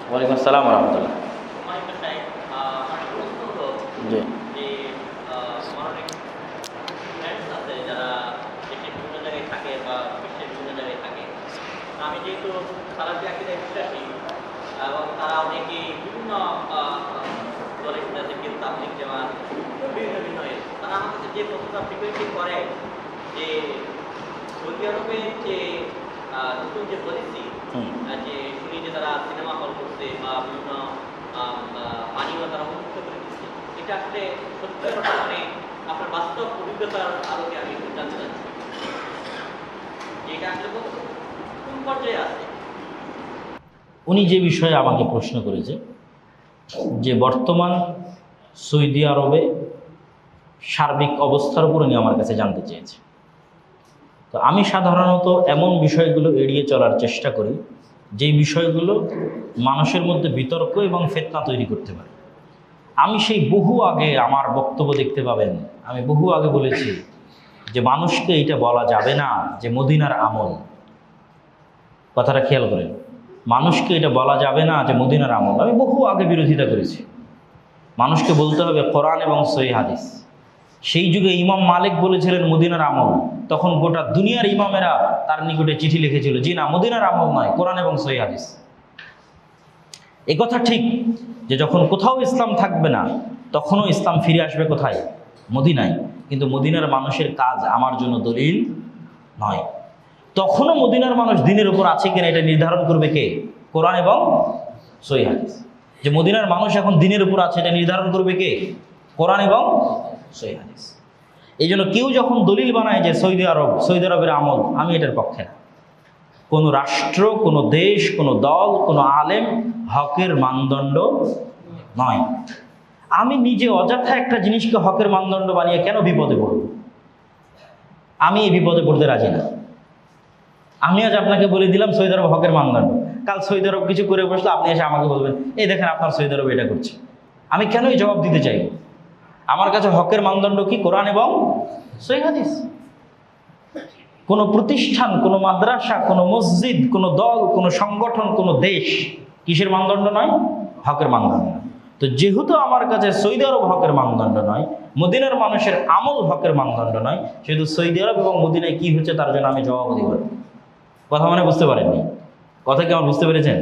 ওয়ালাইকুম আসসালাম রহমতুল্লাহ। জি আমি যেহেতু সালাফি আকীদায় বিশ্বাসী এবং তারা অনেকেই বিভিন্ন দলের সাথে কিন্তু তাবলীগ জামাত বিভিন্ন বিভিন্ন তারা আমার কাছে যে প্রশ্নটা ফ্রিকোয়েন্টলি করে যে সৌদি আরবের যে নতুন যে পলিসি যে শুনি যে তারা সিনেমা হল করছে বা বিভিন্ন পানীয় তারা উন্মুক্ত করে দিচ্ছে, এটা আসলে সত্যি মানে আপনার বাস্তব অভিজ্ঞতার আলোকে আমি জানতে চাচ্ছি যে এটা আসলে কোন পর্যায়ে আছে। উনি যে বিষয়ে আমাকে প্রশ্ন করেছে যে বর্তমান সৌদি আরবে সার্বিক অবস্থার উপর উনি আমার কাছে জানতে চেয়েছে। তো আমি সাধারণত এমন বিষয়গুলো এড়িয়ে চলার চেষ্টা করি যেই বিষয়গুলো মানুষের মধ্যে বিতর্ক এবং ফিতনা তৈরি করতে পারে। আমি সেই বহু আগে আমার বক্তব্য দেখতে পাবেন, আমি বহু আগে বলেছি যে মানুষকে এটা বলা যাবে না যে মদিনার আমল, কথাটা খেয়াল করেন, মানুষকে এটা বলা যাবে না যে মদিনার আমল। আমি বহু আগে বিরোধিতা করেছি। মানুষকে বলতে হবে কোরআন এবং সহিহ হাদিস। সেই যুগে ইমাম মালিক বলেছিলেন মদিনার আমল, তখন গোটা দুনিয়ার ইমামেরা তার নিকটে চিঠি লিখেছিল জি না, মদিনার আমল নয়, কোরআন এবং সহিহ হাদিস। এ কথা ঠিক যে যখন কোথাও ইসলাম থাকবে না তখনও ইসলাম ফিরে আসবে কোথায়? মদিনায়। কিন্তু মদিনার মানুষের কাজ আমার জন্য দলিল নয়। তখনও মদিনার মানুষ দিনের উপর আছে কিনা এটা নির্ধারণ করবে কে? কোরআন এবং সহিহ হাদিস। যে মদিনার মানুষ এখন দিনের উপর আছে এটা নির্ধারণ করবে কে? কোরআন এবং সহিহ হাদিস। এই জন্য কেউ যখন দলিল বানায় যে সৌদি আরবের আমল, আমি এটার পক্ষে না। কোনো রাষ্ট্র, কোনো দেশ, কোনো দল, কোনো আলেম হকের মানদণ্ড নয়। আমি নিজে অযথা একটা জিনিসকে হকের মানদণ্ড বানিয়ে কেন বিপদে পড়ব? আমি এই বিপদে পড়তে রাজি না। আমি আজ আপনাকে বলে দিলাম সৌদি আরব হকের মানদণ্ড, কাল সৌদি আরব কিছু করে বসলে আপনি এসে আমাকে বলবেন এই দেখেন আপনার সৌদি আরব এটা করছে। আমি কেন এই জবাব দিতে চাই? আমার কাছে হকের মানদণ্ড কি? কোরআন এবং সহিহ হাদিস। কোনো প্রতিষ্ঠান, কোনো মাদ্রাসা, কোনো মসজিদ, কোনো দল, কোনো সংগঠন, কোনো দেশ কিসের মানদণ্ড নয়? হকের মানদণ্ড। তো যেহেতু আমার কাছে সৌদি আরব হকের মানদণ্ড নয়, মদিনার মানুষের আমল হকের মানদণ্ড নয়, সেহেতু সৌদি আরব এবং মদিনায় কি হচ্ছে তার জন্য আমি জবাব দিব। কথা মানে বুঝতে পারেননি? কথা কি আমার বুঝতে পেরেছেন?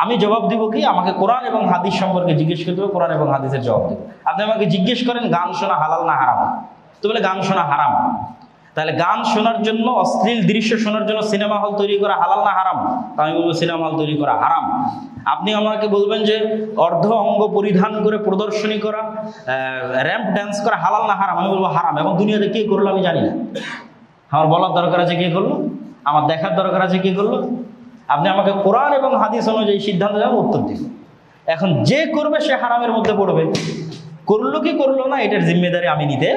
আমি জবাব দিব কি? আমাকে কোরআন এবং হাদিস সম্পর্কে জিজ্ঞেস করতে হবে, কোরআন এবং হাদিসের জবাব দেব। আপনি আমাকে জিজ্ঞেস করেন গান শোনা হালাল না হারাম, তো বলে গান শোনা হারাম। তাহলে গান শোনার জন্য, অশ্লীল দৃশ্য শোনার জন্য সিনেমা হল তৈরি করা হালাল না হারাম? আমি বলবো সিনেমা হল তৈরি করা হারাম। আপনি আমাকে বলবেন যে অর্ধ অঙ্গ পরিধান করে প্রদর্শনী করা, র্যাম্প ড্যান্স করা হালাল না হারাম? আমি বলবো হারাম। এবং দুনিয়াতে কে করলো আমি জানি না। আমার বলার দরকার আছে কে করলো, আমার দেখার দরকার আছে কে করলো। আপনি আমাকে কোরআন এবং হাদিস অনুযায়ী সিদ্ধান্ত দেওয়ার উত্তর দিন। এখন যে করবে সে হারামের মধ্যে পড়বে, করলো কি করলো না এটার জিম্মেদারি আমি নিতে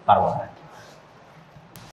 পারবো না।